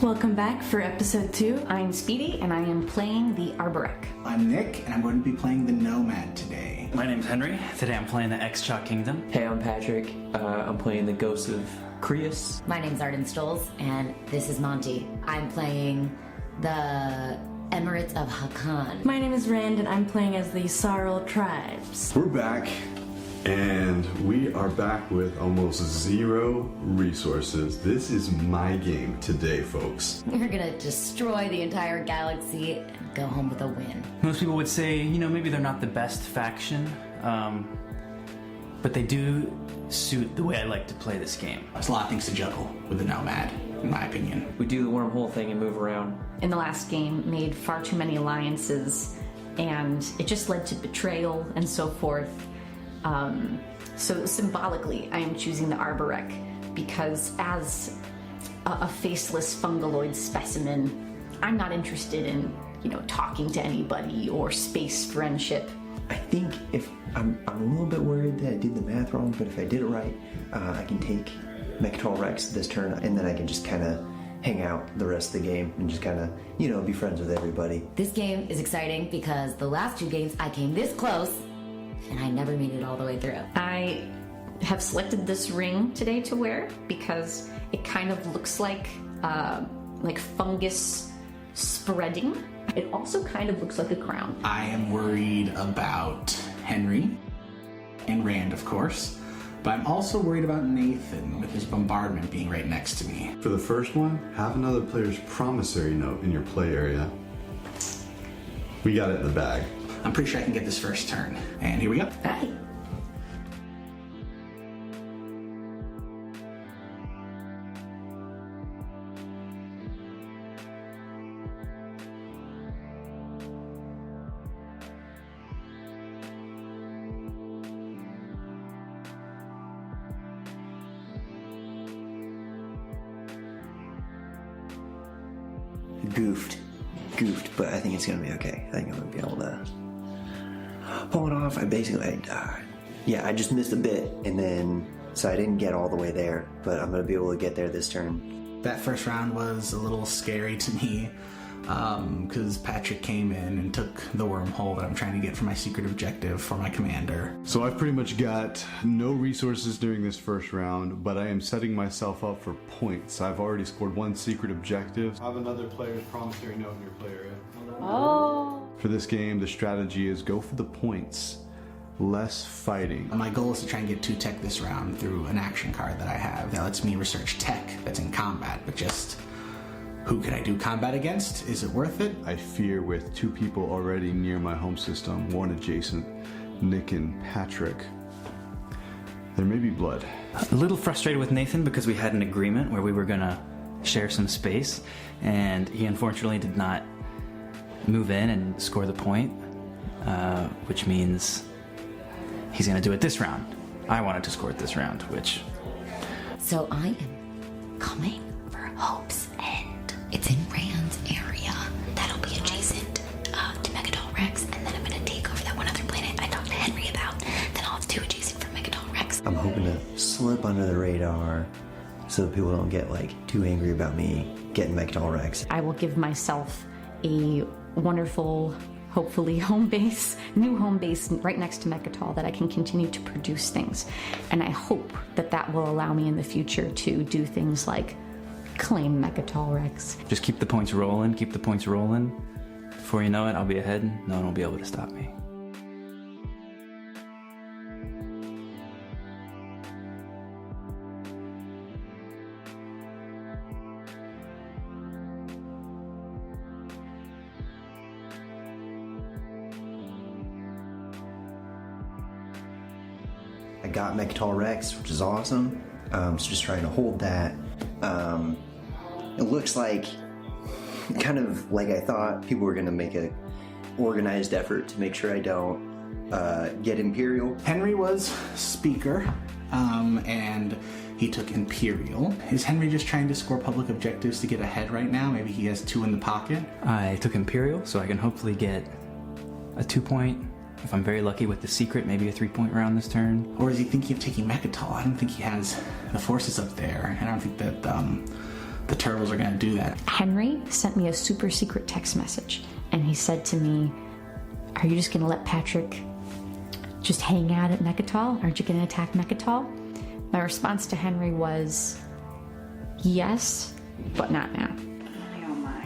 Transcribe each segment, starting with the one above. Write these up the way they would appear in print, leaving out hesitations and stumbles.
Welcome back for episode 2. I'm Speedy, and I am playing the Arborec. I'm Nick, and I'm going to be playing the Nomad today. My name's Henry. Today I'm playing the Xxcha Kingdom. Hey, I'm Patrick. I'm playing the Ghost of Creus. My name's Ardenn and this is Monty. I'm playing the Emirates of Hacan. My name is Rand, and I'm playing as the Yssaril tribes. We're back, and we are back with almost zero resources. This is my game today, folks. We're gonna destroy the entire galaxy and go home with a win. Most people would say, maybe they're not the best faction, but they do suit the way I like to play this game. There's a lot of things to juggle with the Nomad, in my opinion. We do the wormhole thing and move around. In the last game, made far too many alliances, and it just led to betrayal and so forth. So symbolically, I am choosing the Arborec because as a faceless fungaloid specimen, I'm not interested in, talking to anybody or space friendship. I think if I'm a little bit worried that I did the math wrong, but if I did it right, I can take Mecatol Rex this turn, and then I can just kind of hang out the rest of the game and just kind of, be friends with everybody. This game is exciting because the last 2 games I came this close, and I never made it all the way through. I have selected this ring today to wear because it kind of looks like fungus spreading. It also kind of looks like a crown. I am worried about Henry and Rand, of course, but I'm also worried about Nathan with his bombardment being right next to me. For the first one, have another player's promissory note in your play area. We got it in the bag. I'm pretty sure I can get this first turn. And here we go. Hi. Goofed, but I think it's gonna be okay. I think I'm gonna be able to pull it off. I just missed a bit, and then so I didn't get all the way there, but I'm gonna be able to get there this turn. That first round was a little scary to me because Patrick came in and took the wormhole that I'm trying to get for my secret objective for my commander. So I've pretty much got no resources during this first round, but I am setting myself up for points. I've already scored 1 secret objective. Have another player's promissory note in your play area. Oh. For this game, the strategy is go for the points, less fighting. My goal is to try and get 2 tech this round through an action card that I have that lets me research tech that's in combat, but just who can I do combat against? Is it worth it? I fear with 2 people already near my home system, 1 adjacent, Nick and Patrick, there may be blood. A little frustrated with Nathan because we had an agreement where we were gonna share some space, and he unfortunately did not move in and score the point, which means he's gonna do it this round. I wanted to score it this round, which... So I am coming for Hope's End. It's in Rand's area. That'll be adjacent to Mecatol Rex, and then I'm gonna take over that one other planet I talked to Henry about. Then I'll have 2 adjacent for Mecatol Rex. I'm hoping to slip under the radar so that people don't get too angry about me getting Mecatol Rex. I will give myself a wonderful, hopefully new home base right next to Mecatol that I can continue to produce things. And I hope that will allow me in the future to do things like claim Mecatol Rex. Just keep the points rolling. Before you know it, I'll be ahead. No one will be able to stop me. I got Mecatol Rex, which is awesome. So just trying to hold that. It looks like, kind of like I thought, people were gonna make a organized effort to make sure I don't get Imperial. Henry was speaker, and he took Imperial. Is Henry just trying to score public objectives to get ahead right now? Maybe he has 2 in the pocket? I took Imperial, so I can hopefully get a 2-point. If I'm very lucky with the secret, maybe a 3-point round this turn. Or is he thinking of taking Mecatol? I don't think he has the forces up there, and I don't think that the turtles are gonna do that. Henry sent me a super secret text message, and he said to me, "Are you just gonna let Patrick just hang out at Mecatol? Aren't you gonna attack Mecatol?" My response to Henry was, "Yes, but not now."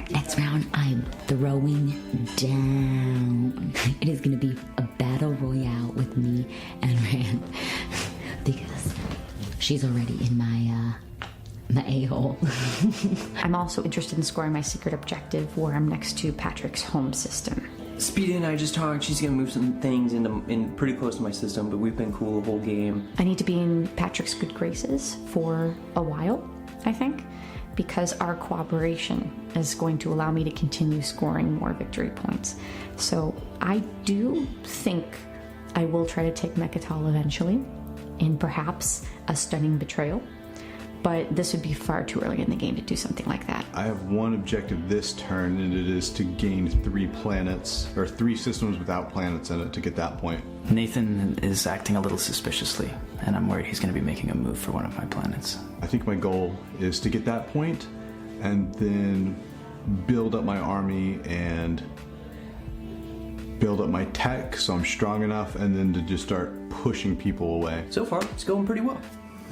Next round, I'm throwing down. It is going to be a battle royale with me and Rand because she's already in my a-hole. I'm also interested in scoring my secret objective where I'm next to Patrick's home system. Speedy and I just talked. She's gonna move some things in pretty close to my system, but we've been cool the whole game. I need to be in Patrick's good graces for a while, I think, because our cooperation is going to allow me to continue scoring more victory points. So I do think I will try to take Mecatol eventually, in perhaps a stunning betrayal, but this would be far too early in the game to do something like that. I have one objective this turn, and it is to gain 3 planets, or 3 systems without planets in it to get that point. Nathan is acting a little suspiciously, and I'm worried he's going to be making a move for one of my planets. I think my goal is to get that point, and then build up my army and build up my tech so I'm strong enough, and then to just start pushing people away. So far, it's going pretty well.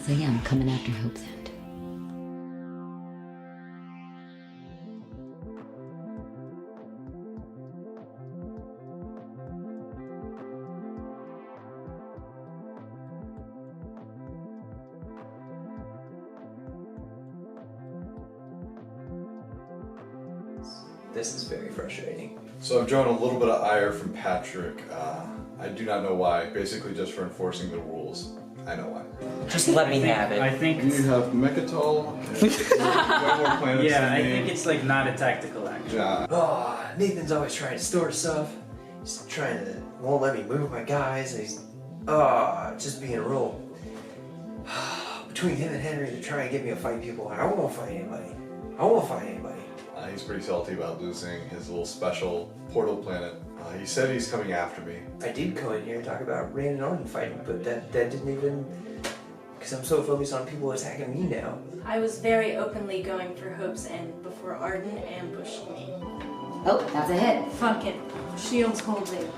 So yeah, I'm coming after Hope's End. This is very frustrating. So I've drawn a little bit of ire from Patrick. I do not know why. Basically just for enforcing the rules. I know why. Just let me have it. I think. You have Mecatol. Way more planets Yeah, than I me. think it's like not a tactical action. Yeah. Oh, Nathan's always trying to store stuff. He's trying to won't let me move my guys. And he's just being real. Between him and Henry, they're trying to get me to fight people. I won't fight anybody. I won't fight anybody. He's pretty salty about losing his little special portal planet. He said he's coming after me. I did come in here and talk about Rand and Ardenn fighting, but that didn't even. Because I'm so focused on people attacking me now. I was very openly going for Hope's End before Ardenn ambushed me. Oh, that's a hit. Fuck it. Shield's holding.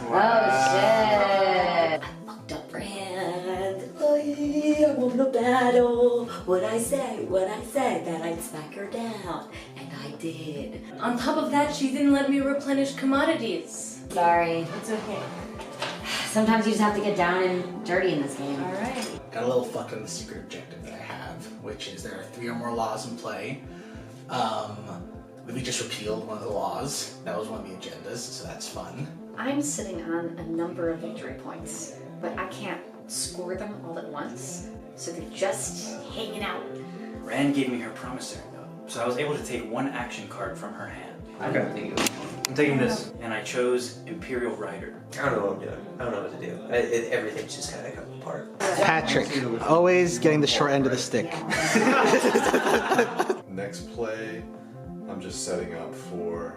Oh shit! I fucked up Rand. Oh yeah, I won the battle. What'd I say? That I'd smack her down. And I did. On top of that, she didn't let me replenish commodities. Sorry. It's okay. Sometimes you just have to get down and dirty in this game. Alright. Got a little fuck on the secret objective that I have, which is there are 3 or more laws in play. We just repealed one of the laws. That was one of the agendas, so that's fun. I'm sitting on a number of victory points, but I can't score them all at once, so they're just hanging out. Rand gave me her promissory note, so I was able to take 1 action card from her hand. Okay. I'm taking this, and I chose Imperial Rider. I don't know what I'm doing. I don't know what to do. Everything's just kind of coming apart. Patrick, always getting the short end of the stick. Next play, I'm just setting up for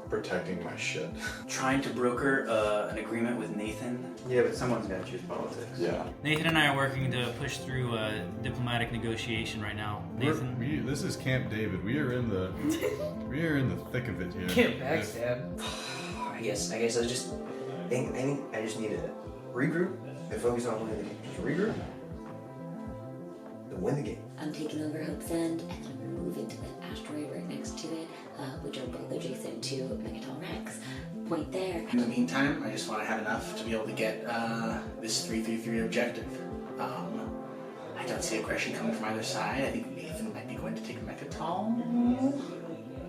protecting my shit. Trying to broker an agreement with Nathan. Yeah, but someone's got to choose politics. Yeah. Nathan and I are working to push through a diplomatic negotiation right now. Nathan, This is Camp David. We are in the thick of it here. Can't backstab. I guess I just think I just need to regroup and focus on winning the game. Just regroup and win the game. I'm taking over Hope's End and then I'm moving to the asteroid right next to it, which are both adjacent to Mecatol Rex. Point there. In the meantime, I just want to have enough to be able to get this 333 objective. I don't see aggression coming from either side. I think Nathan might be going to take Mecatol.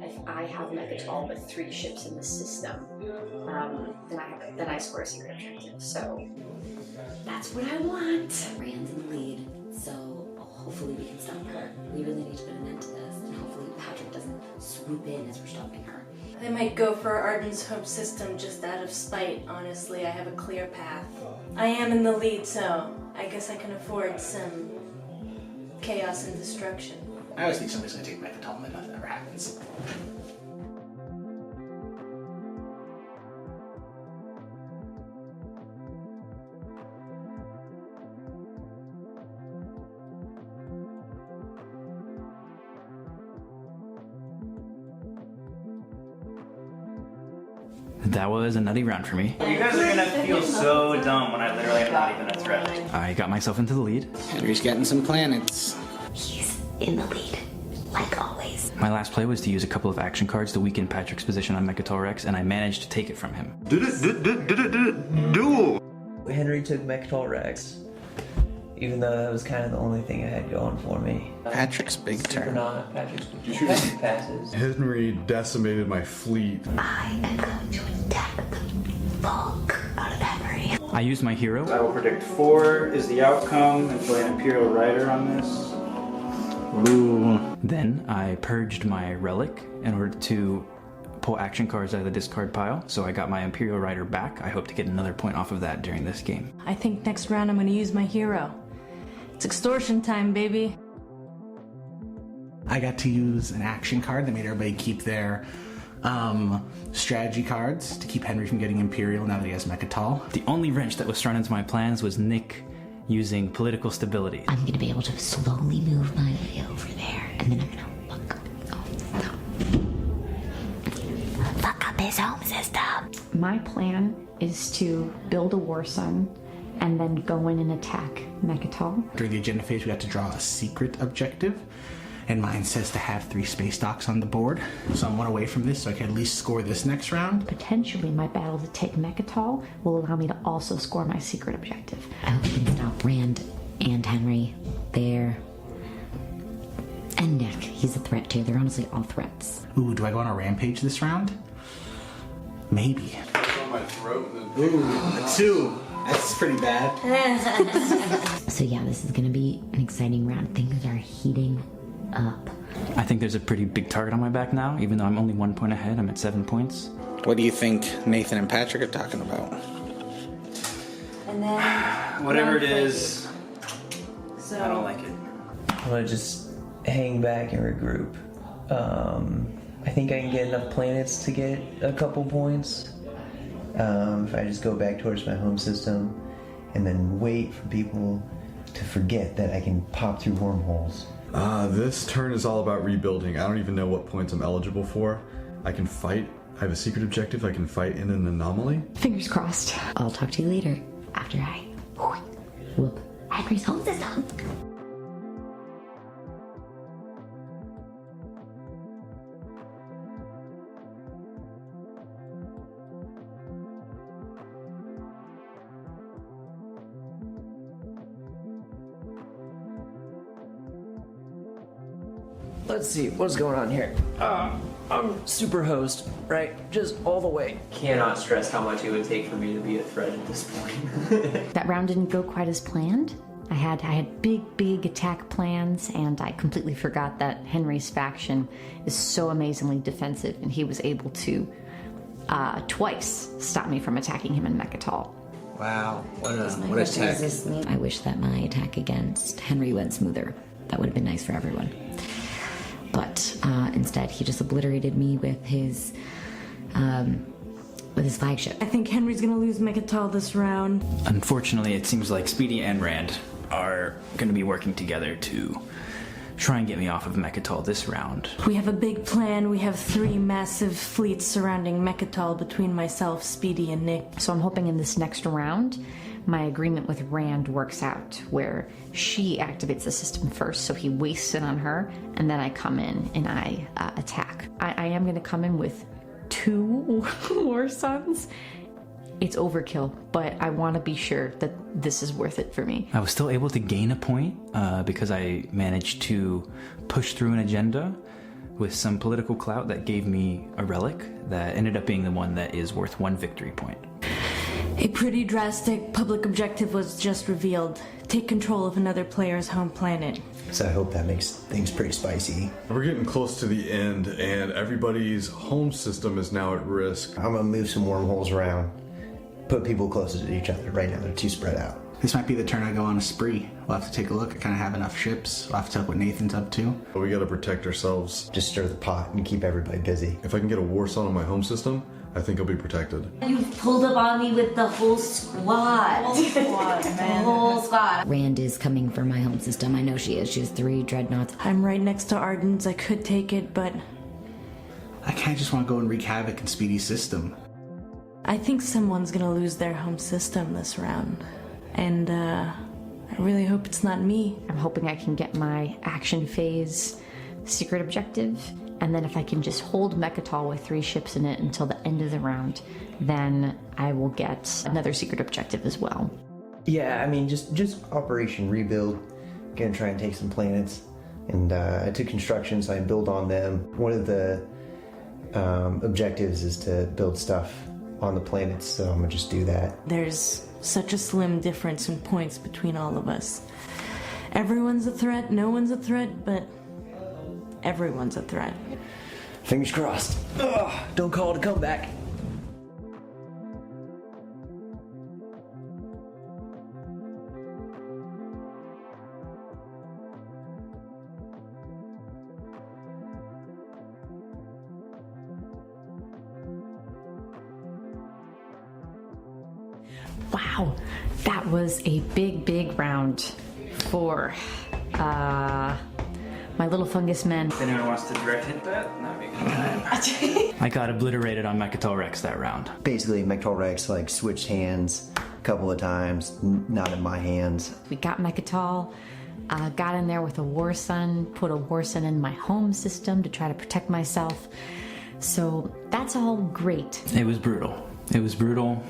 If I have Mecatol with 3 ships in the system, then I score a secret objective. So that's what I want. Rand's in the lead, so hopefully we can stop her. We really need to put an end to this, and hopefully Patrick doesn't swoop in as we're stopping her. I might go for Ardenn's home system just out of spite. Honestly, I have a clear path. I am in the lead, so I guess I can afford some chaos and destruction. I always think somebody's going to take Mecatol and then nothing ever happens. That was a nutty round for me. You guys are gonna feel so dumb when I literally am not even a threat. I got myself into the lead. Henry's getting some planets. He's in the lead, like always. My last play was to use a couple of action cards to weaken Patrick's position on Mecatol Rex, and I managed to take it from him. Duel! Henry took Mecatol Rex, even though that was kind of the only thing I had going for me. Patrick's big turn. Patrick passes. Henry decimated my fleet. I am going to attack the fuck out of Henry. I used my hero. I will predict 4 is the outcome and play an Imperial Rider on this. Ooh. Then I purged my relic in order to pull action cards out of the discard pile, so I got my Imperial Rider back. I hope to get another point off of that during this game. I think next round I'm gonna use my hero. It's extortion time, baby. I got to use an action card that made everybody keep their strategy cards to keep Henry from getting Imperial now that he has Mecatol. The only wrench that was thrown into my plans was Nick using political stability. I'm gonna be able to slowly move my way over there, and then I'm gonna fuck up his home system. My plan is to build a war sun and then go in and attack Mecatol. During the agenda phase, we got to draw a secret objective, and mine says to have 3 space docks on the board. So I'm 1 away from this, so I can at least score this next round. Potentially, my battle to take Mecatol will allow me to also score my secret objective. I hope we can stop Rand and Henry there. And Nick, he's a threat too. They're honestly all threats. Ooh, do I go on a rampage this round? Maybe. On my throat and then Ooh, a 2. That's pretty bad. So yeah, this is gonna be an exciting round. Things are heating up. I think there's a pretty big target on my back now, even though I'm only 1 point ahead. I'm at 7 points. What do you think Nathan and Patrick are talking about? And then Whatever it is, So I don't like it. I'm gonna just hang back and regroup. I think I can get enough planets to get a couple points. If I just go back towards my home system and then wait for people to forget that I can pop through wormholes. This turn is all about rebuilding. I don't even know what points I'm eligible for. I can fight. I have a secret objective. I can fight in an anomaly. Fingers crossed. I'll talk to you later after I whoop Henry's home system. Let's see, what's going on here? I'm super host, right? Just all the way. Cannot stress how much it would take for me to be a threat at this point. That round didn't go quite as planned. I had big attack plans, and I completely forgot that Henry's faction is so amazingly defensive, and he was able to twice stop me from attacking him in Mecatol. Wow, what a tech. I wish that my attack against Henry went smoother. That would have been nice for everyone. But instead, he just obliterated me with his flagship. I think Henry's gonna lose Mecatol this round. Unfortunately, it seems like Speedy and Rand are going to be working together to try and get me off of Mecatol this round. We have a big plan. We have 3 massive fleets surrounding Mecatol between myself, Speedy, and Nick. So I'm hoping in this next round, my agreement with Rand works out, where she activates the system first, so he wastes it on her, and then I come in and I attack. I am going to come in with 2 war suns. It's overkill, but I want to be sure that this is worth it for me. I was still able to gain a point because I managed to push through an agenda with some political clout that gave me a relic that ended up being the one that is worth 1 victory point. A pretty drastic public objective was just revealed. Take control of another player's home planet. So I hope that makes things pretty spicy. We're getting close to the end, and everybody's home system is now at risk. I'm gonna move some wormholes around, put people closer to each other. Right now they're too spread out. This might be the turn I go on a spree. We'll have to take a look. I kind of have enough ships. We'll have to look what Nathan's up to. But we gotta protect ourselves. Just stir the pot and keep everybody busy. If I can get a war sun on my home system, I think I'll be protected. You pulled up on me with the whole squad. The whole squad. Rand is coming for my home system. I know she is. She has 3 dreadnoughts. I'm right next to Ardenn's. I could take it, but I kind of just want to go and wreak havoc in Speedy's system. I think someone's gonna lose their home system this round. And, I really hope it's not me. I'm hoping I can get my action phase secret objective, and then if I can just hold Mecatol with 3 ships in it until the end of the round, then I will get another secret objective as well. Yeah, I mean, just Operation Rebuild. Gonna try and take some planets. And I took construction, so I build on them. One of the objectives is to build stuff on the planets, so I'm gonna just do that. There's such a slim difference in points between all of us. Everyone's a threat, no one's a threat, but everyone's a threat. Fingers crossed. Ugh, don't call it a comeback. Wow, that was a big round for my little fungus men. If anyone wants to direct hit that, that'd be a good time. I got obliterated on Mecatol Rex that round. Basically, Mecatol Rex like switched hands a couple of times, not in my hands. We got Mecatol, got in there with a War Sun, put a War Sun in my home system to try to protect myself. So that's all great. It was brutal. It was brutal.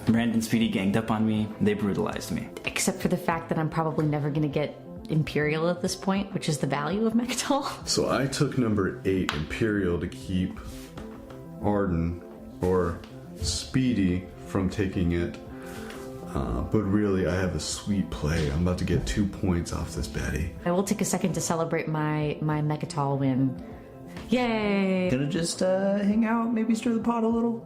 Rand and Speedy ganged up on me. They brutalized me. Except for the fact that I'm probably never going to get Imperial at this point, which is the value of Mecatol. So I took number 8, Imperial, to keep Ardenn or Speedy from taking it. But really, I have a sweet play. I'm about to get 2 points off this Betty. I will take a second to celebrate my Mecatol win. Yay! Gonna just hang out, maybe stir the pot a little.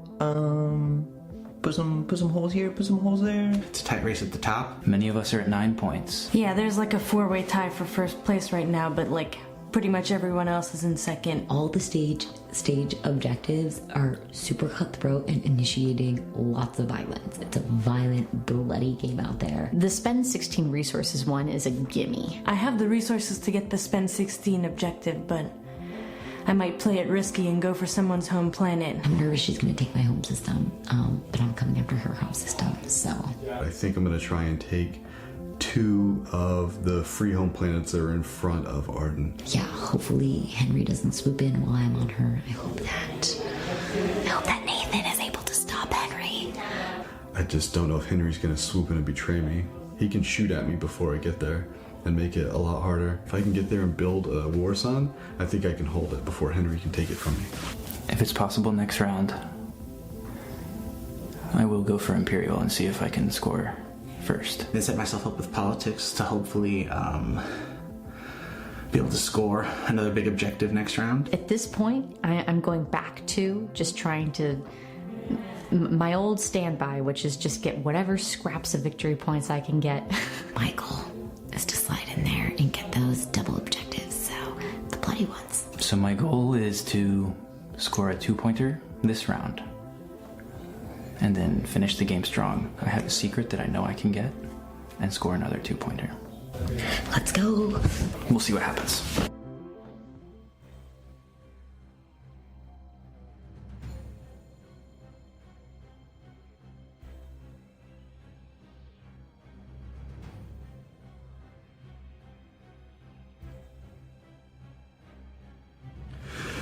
Put some holes here, put some holes there. It's a tight race at the top. Many of us are at 9 points. Yeah, there's like a 4-way tie for first place right now, but like pretty much everyone else is in second. All the stage objectives are super cutthroat and initiating lots of violence. It's a violent, bloody game out there. The spend 16 resources one is a gimme. I have the resources to get the spend 16 objective, but I might play it risky and go for someone's home planet. I'm nervous she's gonna take my home system, but I'm coming after her home system, so. I think I'm gonna try and take 2 of the free home planets that are in front of Ardenn. Yeah, hopefully Henry doesn't swoop in while I'm on her. I hope that Nathan is able to stop Henry. I just don't know if Henry's gonna swoop in and betray me. He can shoot at me before I get there and make it a lot harder. If I can get there and build a War Sun, I think I can hold it before Henry can take it from me. If it's possible next round, I will go for Imperial and see if I can score first. I set myself up with politics to hopefully be able to score another big objective next round. At this point, I'm going back to just trying to my old standby, which is just get whatever scraps of victory points I can get. My goal is to slide in there and get those double objectives, so the bloody ones. So my goal is to score a 2-pointer this round and then finish the game strong. I have a secret that I know I can get and score another 2-pointer. Let's go. We'll see what happens.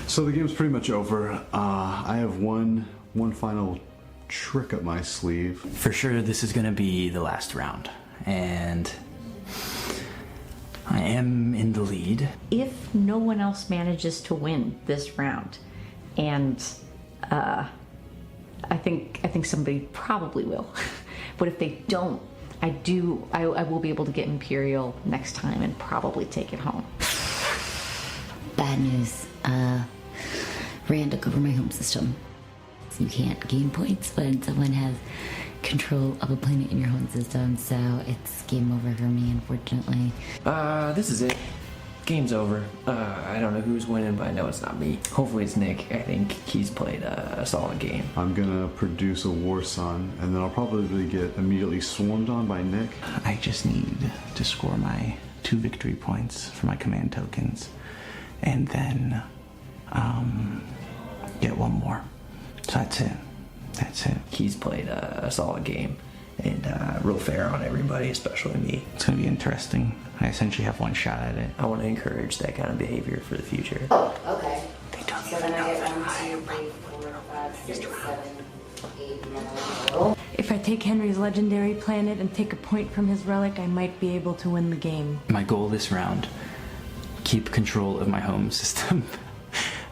So the game's pretty much over. I have one final trick up my sleeve. For sure, this is going to be the last round, and I am in the lead. If no one else manages to win this round, and I think somebody probably will, but if they don't, I will be able to get Imperial next time and probably take it home. Bad news. Rand took over my home system. So you can't gain points when someone has control of a planet in your home system, so it's game over for me, unfortunately. This is it. Game's over. I don't know who's winning, but I know it's not me. Hopefully it's Nick. I think he's played a solid game. I'm gonna produce a War Sun, and then I'll probably get immediately swarmed on by Nick. I just need to score my 2 victory points for my command tokens, and then get 1 more. So that's it. That's it. He's played a solid game and real fair on everybody, especially me. It's going to be interesting. I essentially have one shot at it. I want to encourage that kind of behavior for the future. Oh, okay. They don't So even then know I if get I'm 1, higher. 2, 3, 4, 5, 6, 7, 8, 9 total. If I take Henry's legendary planet and take a point from his relic, I might be able to win the game. My goal this round, keep control of my home system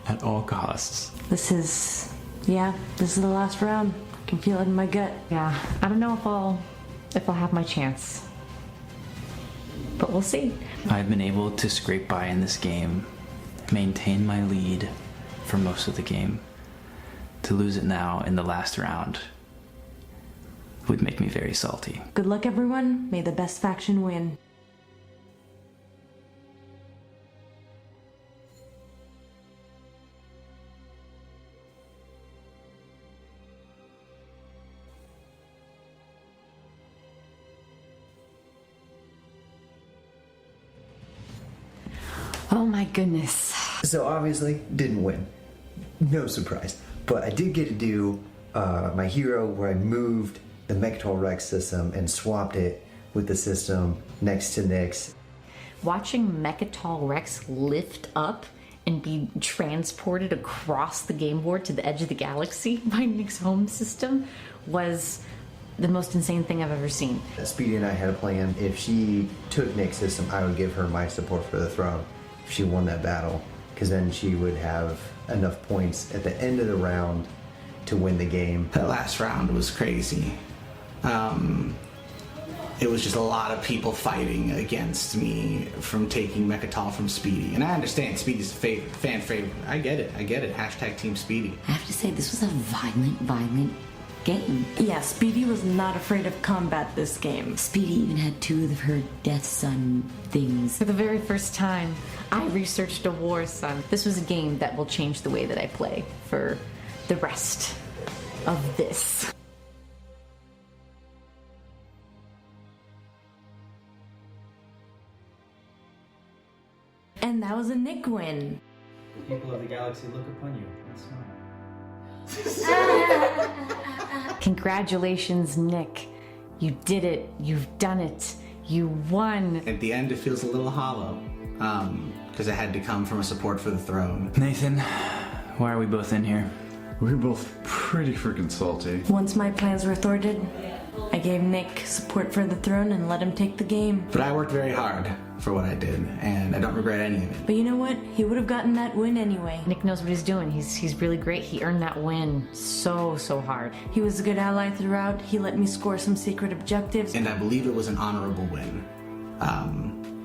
at all costs. This is the last round. I can feel it in my gut. Yeah, I don't know if I'll have my chance. But we'll see. I've been able to scrape by in this game, maintain my lead for most of the game. To lose it now in the last round would make me very salty. Good luck, everyone. May the best faction win. Oh my goodness. So obviously, didn't win. No surprise. But I did get to do my hero where I moved the Mecatol Rex system and swapped it with the system next to Nick's. Watching Mecatol Rex lift up and be transported across the game board to the edge of the galaxy by Nick's home system was the most insane thing I've ever seen. Speedy and I had a plan. If she took Nick's system, I would give her my support for the throne if she won that battle, because then she would have enough points at the end of the round to win the game. That last round was crazy. It was just a lot of people fighting against me from taking Mecatol from Speedy. And I understand Speedy's a fan favorite. I get it. Hashtag Team Speedy. I have to say, this was a violent game. Yeah, Speedy was not afraid of combat this game. Speedy even had 2 of her Death Sun things. For the very first time, I researched a war sun. This was a game that will change the way that I play for the rest of this. And that was a Nick win. The people of the galaxy look upon you and smile. Congratulations, Nick. You did it. You've done it. You won. At the end, it feels a little hollow, because it had to come from a support for the throne. Nathan, why are we both in here? We're both pretty freaking salty. Once my plans were thwarted, I gave Nick support for the throne and let him take the game. But I worked very hard for what I did, and I don't regret any of it. But you know what? He would have gotten that win anyway. Nick knows what he's doing. He's really great. He earned that win so hard. He was a good ally throughout. He let me score some secret objectives. And I believe it was an honorable win.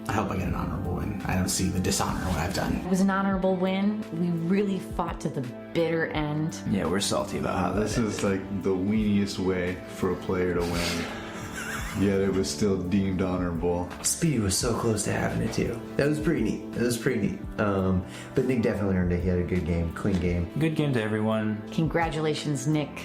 I hope I get an honorable win. I don't see the dishonor in what I've done. It was an honorable win. We really fought to the bitter end. Yeah, we're salty about how This is like the weeniest way for a player to win. Yet it was still deemed honorable. Speedy was so close to having it too. That was pretty neat. But Nick definitely earned it. He had a good game, clean game. Good game to everyone. Congratulations, Nick.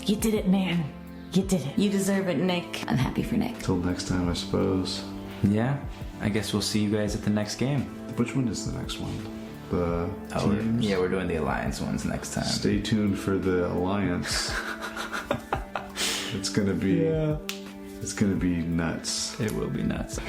You did it, man. You did it. You deserve it, Nick. I'm happy for Nick. Till next time, I suppose. Yeah, I guess we'll see you guys at the next game. Which one is the next one? The Oh, teams? yeah, we're doing the Alliance ones next time. Stay tuned for the Alliance. It's gonna be nuts. It will be nuts.